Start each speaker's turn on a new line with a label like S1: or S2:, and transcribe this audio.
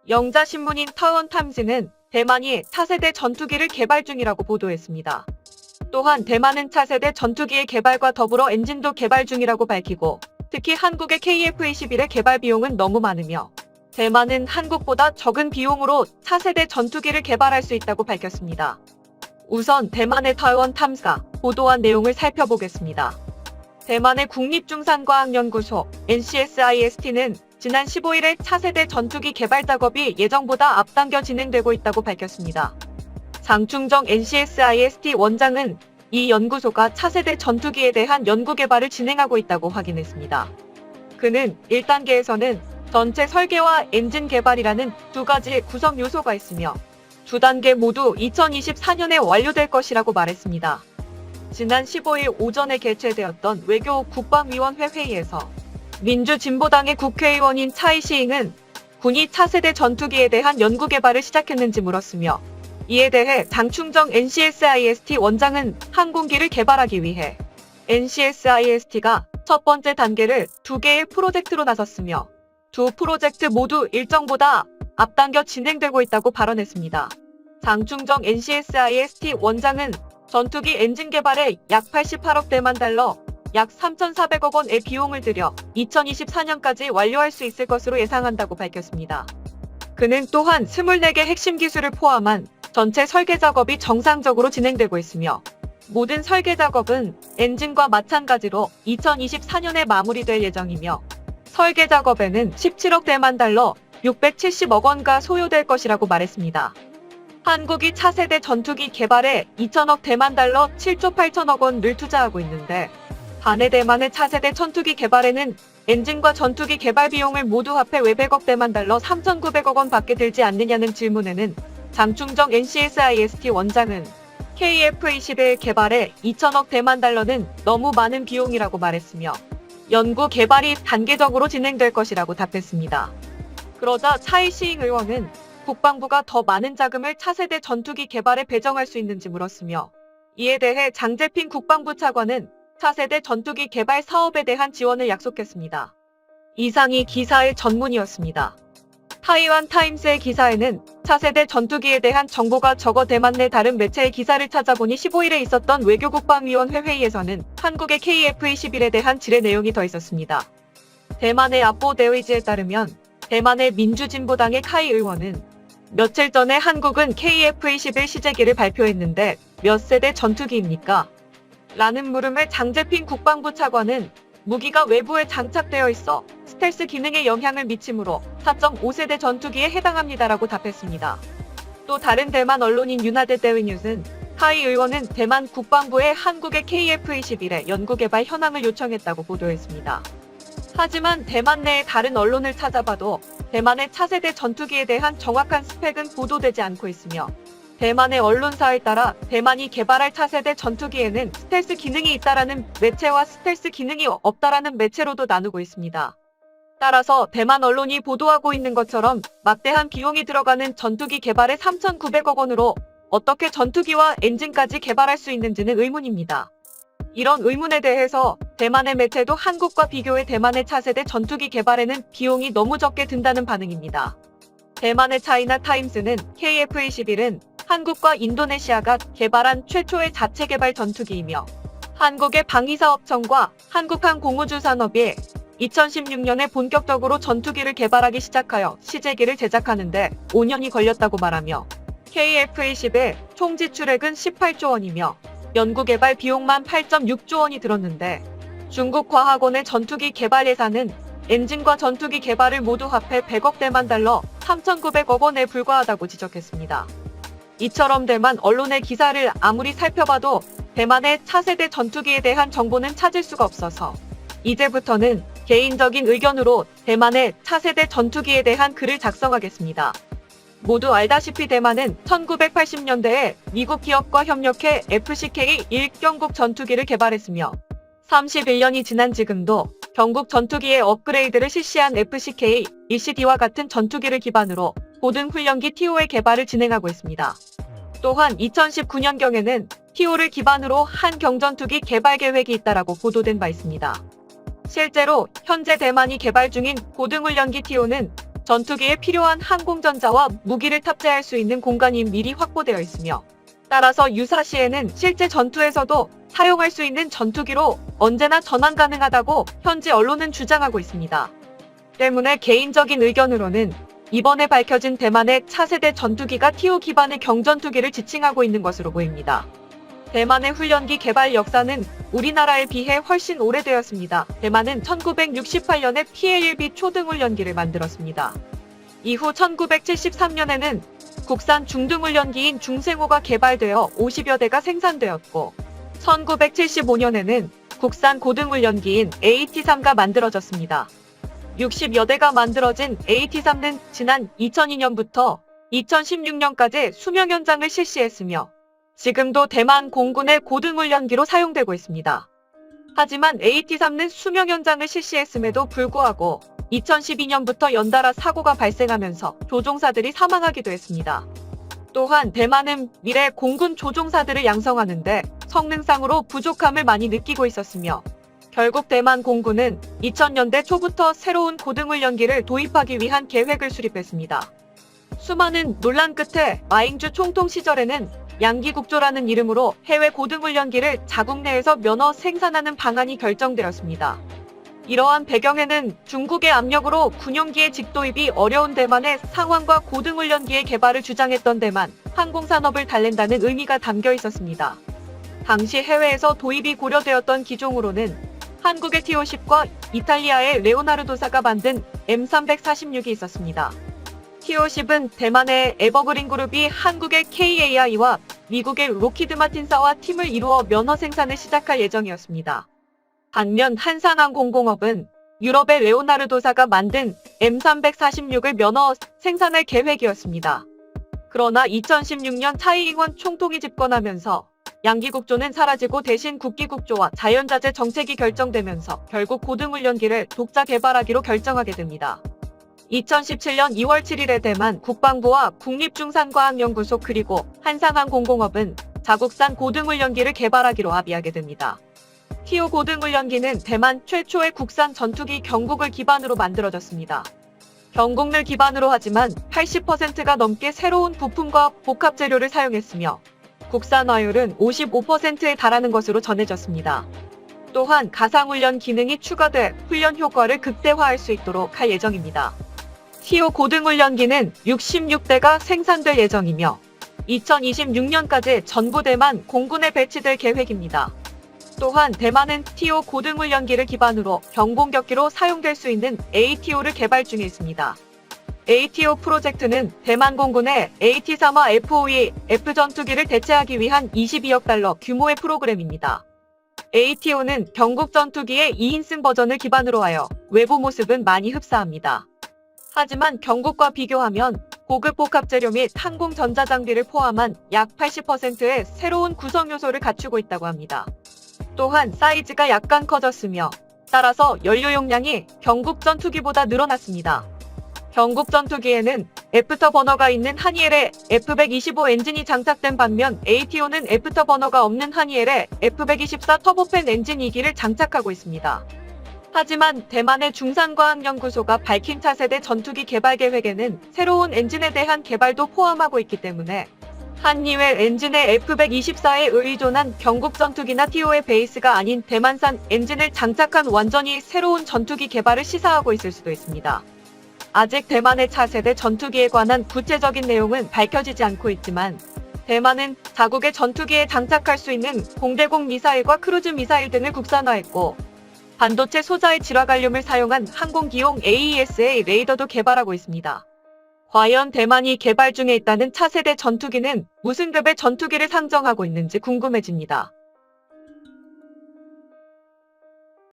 S1: 영자신문인 타원탐즈는 대만이 차세대 전투기를 개발 중이라고 보도했습니다. 또한 대만은 차세대 전투기의 개발과 더불어 엔진도 개발 중이라고 밝히고 특히 한국의 KF-21의 개발 비용은 너무 많으며 대만은 한국보다 적은 비용으로 차세대 전투기를 개발할 수 있다고 밝혔습니다. 우선 대만의 타원탐즈가 보도한 내용을 살펴보겠습니다. 대만의 국립중산과학연구소 NCSIST는 지난 15일에 차세대 전투기 개발 작업이 예정보다 앞당겨 진행되고 있다고 밝혔습니다. 장충정 NCSIST 원장은 이 연구소가 차세대 전투기에 대한 연구 개발을 진행하고 있다고 확인했습니다. 그는 1단계에서는 전체 설계와 엔진 개발이라는 두 가지의 구성 요소가 있으며 두 단계 모두 2024년에 완료될 것이라고 말했습니다. 지난 15일 오전에 개최되었던 외교 국방위원회 회의에서 민주진보당의 국회의원인 차이시잉은 군이 차세대 전투기에 대한 연구 개발을 시작했는지 물었으며 이에 대해 장충정 NCSIST 원장은 항공기를 개발하기 위해 NCSIST가 첫 번째 단계를 2개의 프로젝트로 나섰으며 두 프로젝트 모두 일정보다 앞당겨 진행되고 있다고 발언했습니다. 장충정 NCSIST 원장은 전투기 엔진 개발에 약 88억 대만 달러, 약 3,400억 원의 비용을 들여 2024년까지 완료할 수 있을 것으로 예상한다고 밝혔습니다. 그는 또한 24개 핵심 기술을 포함한 전체 설계 작업이 정상적으로 진행되고 있으며 모든 설계 작업은 엔진과 마찬가지로 2024년에 마무리될 예정이며 설계 작업에는 17억 대만 달러, 670억 원가 소요될 것이라고 말했습니다. 한국이 차세대 전투기 개발에 2천억 대만 달러 7조 8천억 원을 투자하고 있는데 반해 대만의 차세대 전투기 개발에는 엔진과 전투기 개발 비용을 모두 합해 왜 100억 대만 달러 3,900억 원 밖에 들지 않느냐는 질문에는 장충정 NCSIST 원장은 KF-21 개발에 2천억 대만 달러는 너무 많은 비용이라고 말했으며 연구 개발이 단계적으로 진행될 것이라고 답했습니다. 그러자 차이시잉 의원은 국방부가 더 많은 자금을 차세대 전투기 개발에 배정할 수 있는지 물었으며 이에 대해 장재핀 국방부 차관은 차세대 전투기 개발 사업에 대한 지원을 약속했습니다. 이상이 기사의 전문이었습니다. 타이완 타임스의 기사에는 차세대 전투기에 대한 정보가 적어 대만 내 다른 매체의 기사를 찾아보니 15일에 있었던 외교국방위원회 회의에서는 한국의 KF-21에 대한 질의 내용이 더 있었습니다. 대만의 압보 대의지에 따르면 대만의 민주진보당의 카이 의원은 며칠 전에 한국은 KF-21 시제기를 발표했는데 몇 세대 전투기입니까? 라는 물음에 장재핀 국방부 차관은 무기가 외부에 장착되어 있어 스텔스 기능에 영향을 미치므로 4.5세대 전투기에 해당합니다라고 답했습니다. 또 다른 대만 언론인 윤하대 대위뉴스는 카이 의원은 대만 국방부에 한국의 KF-21의 연구개발 현황을 요청했다고 보도했습니다. 하지만 대만 내의 다른 언론을 찾아봐도 대만의 차세대 전투기에 대한 정확한 스펙은 보도되지 않고 있으며 대만의 언론사에 따라 대만이 개발할 차세대 전투기에는 스텔스 기능이 있다라는 매체와 스텔스 기능이 없다라는 매체로도 나누고 있습니다. 따라서 대만 언론이 보도하고 있는 것처럼 막대한 비용이 들어가는 전투기 개발에 3,900억 원으로 어떻게 전투기와 엔진까지 개발할 수 있는지는 의문입니다. 이런 의문에 대해서 대만의 매체도 한국과 비교해 대만의 차세대 전투기 개발에는 비용이 너무 적게 든다는 반응입니다. 대만의 차이나 타임스는 KF-21은 한국과 인도네시아가 개발한 최초의 자체 개발 전투기이며 한국의 방위사업청과 한국항공우주산업이 2016년에 본격적으로 전투기를 개발하기 시작하여 시제기를 제작하는데 5년이 걸렸다고 말하며 KF-21 총 지출액은 18조 원이며 연구개발 비용만 8.6조 원이 들었는데 중국 과학원의 전투기 개발 예산은 엔진과 전투기 개발을 모두 합해 100억 대만 달러 3,900억 원에 불과하다고 지적했습니다. 이처럼 대만 언론의 기사를 아무리 살펴봐도 대만의 차세대 전투기에 대한 정보는 찾을 수가 없어서 이제부터는 개인적인 의견으로 대만의 차세대 전투기에 대한 글을 작성하겠습니다. 모두 알다시피 대만은 1980년대에 미국 기업과 협력해 FCK-1 경국 전투기를 개발했으며 31년이 지난 지금도 경국 전투기의 업그레이드를 실시한 FCK-1CD와 같은 전투기를 기반으로 고등훈련기 TO의 개발을 진행하고 있습니다. 또한 2019년경에는 TO를 기반으로 한 경전투기 개발 계획이 있다라고 보도된 바 있습니다. 실제로 현재 대만이 개발 중인 고등훈련기 TO는 전투기에 필요한 항공전자와 무기를 탑재할 수 있는 공간이 미리 확보되어 있으며 따라서 유사시에는 실제 전투에서도 사용할 수 있는 전투기로 언제나 전환 가능하다고 현지 언론은 주장하고 있습니다. 때문에 개인적인 의견으로는 이번에 밝혀진 대만의 차세대 전투기가 T-5 기반의 경전투기를 지칭하고 있는 것으로 보입니다. 대만의 훈련기 개발 역사는 우리나라에 비해 훨씬 오래되었습니다. 대만은 1968년에 PA-1B 초등훈련기를 만들었습니다. 이후 1973년에는 국산 중등훈련기인 중생호가 개발되어 50여 대가 생산되었고 1975년에는 국산 고등훈련기인 AT-3가 만들어졌습니다. 60여 대가 만들어진 AT-3는 지난 2002년부터 2016년까지 수명 연장을 실시했으며 지금도 대만 공군의 고등훈련기로 사용되고 있습니다. 하지만 AT-3는 수명 연장을 실시했음에도 불구하고 2012년부터 연달아 사고가 발생하면서 조종사들이 사망하기도 했습니다. 또한 대만은 미래 공군 조종사들을 양성하는데 성능상으로 부족함을 많이 느끼고 있었으며 결국 대만 공군은 2000년대 초부터 새로운 고등훈련기를 도입하기 위한 계획을 수립했습니다. 수많은 논란 끝에 마잉주 총통 시절에는 양기국조라는 이름으로 해외 고등훈련기를 자국 내에서 면허 생산하는 방안이 결정되었습니다. 이러한 배경에는 중국의 압력으로 군용기의 직도입이 어려운 대만의 상황과 고등훈련기의 개발을 주장했던 대만 항공산업을 달랜다는 의미가 담겨 있었습니다. 당시 해외에서 도입이 고려되었던 기종으로는 한국의 T-50과 이탈리아의 레오나르도사가 만든 M346이 있었습니다. T-50은 대만의 에버그린 그룹이 한국의 KAI와 미국의 로키드 마틴사와 팀을 이루어 면허 생산을 시작할 예정이었습니다. 반면 한산항공공업은 유럽의 레오나르도사가 만든 M346을 면허 생산할 계획이었습니다. 그러나 2016년 차이잉원 총통이 집권하면서 양기국조는 사라지고 대신 국기국조와 자연자재 정책이 결정되면서 결국 고등훈련기를 독자 개발하기로 결정하게 됩니다. 2017년 2월 7일에 대만 국방부와 국립중산과학연구소 그리고 한상항공공업은 자국산 고등훈련기를 개발하기로 합의하게 됩니다. T-5 고등훈련기는 대만 최초의 국산 전투기 경국을 기반으로 만들어졌습니다. 경국을 기반으로 하지만 80%가 넘게 새로운 부품과 복합 재료를 사용했으며 국산화율은 55%에 달하는 것으로 전해졌습니다. 또한 가상훈련 기능이 추가돼 훈련 효과를 극대화할 수 있도록 할 예정입니다. T-5 고등훈련기는 66대가 생산될 예정이며 2026년까지 전부 대만 공군에 배치될 계획입니다. 또한 대만은 T-5 고등훈련기를 기반으로 경공격기로 사용될 수 있는 AT-5를 개발 중에 있습니다. AT-5 프로젝트는 대만 공군의 AT-3와 F-5E, F 전투기를 대체하기 위한 22억 달러 규모의 프로그램입니다. AT-5는 경국 전투기의 2인승 버전을 기반으로 하여 외부 모습은 많이 흡사합니다. 하지만 경국과 비교하면 고급 복합 재료 및 항공 전자장비를 포함한 약 80%의 새로운 구성 요소를 갖추고 있다고 합니다. 또한 사이즈가 약간 커졌으며 따라서 연료 용량이 경국 전투기보다 늘어났습니다. 경국 전투기에는 애프터 버너가 있는 하니엘의 F125 엔진이 장착된 반면 AT-5는 애프터 버너가 없는 하니엘의 F124 터보팬 엔진 2기를 장착하고 있습니다. 하지만 대만의 중산과학연구소가 밝힌 차세대 전투기 개발 계획에는 새로운 엔진에 대한 개발도 포함하고 있기 때문에 한니웰 엔진의 F124에 의존한 경국 전투기나 T-5의 베이스가 아닌 대만산 엔진을 장착한 완전히 새로운 전투기 개발을 시사하고 있을 수도 있습니다. 아직 대만의 차세대 전투기에 관한 구체적인 내용은 밝혀지지 않고 있지만 대만은 자국의 전투기에 장착할 수 있는 공대공 미사일과 크루즈 미사일 등을 국산화했고 반도체 소자의 질화갈륨을 사용한 항공기용 AESA 레이더도 개발하고 있습니다. 과연 대만이 개발 중에 있다는 차세대 전투기는 무슨 급의 전투기를 상정하고 있는지 궁금해집니다.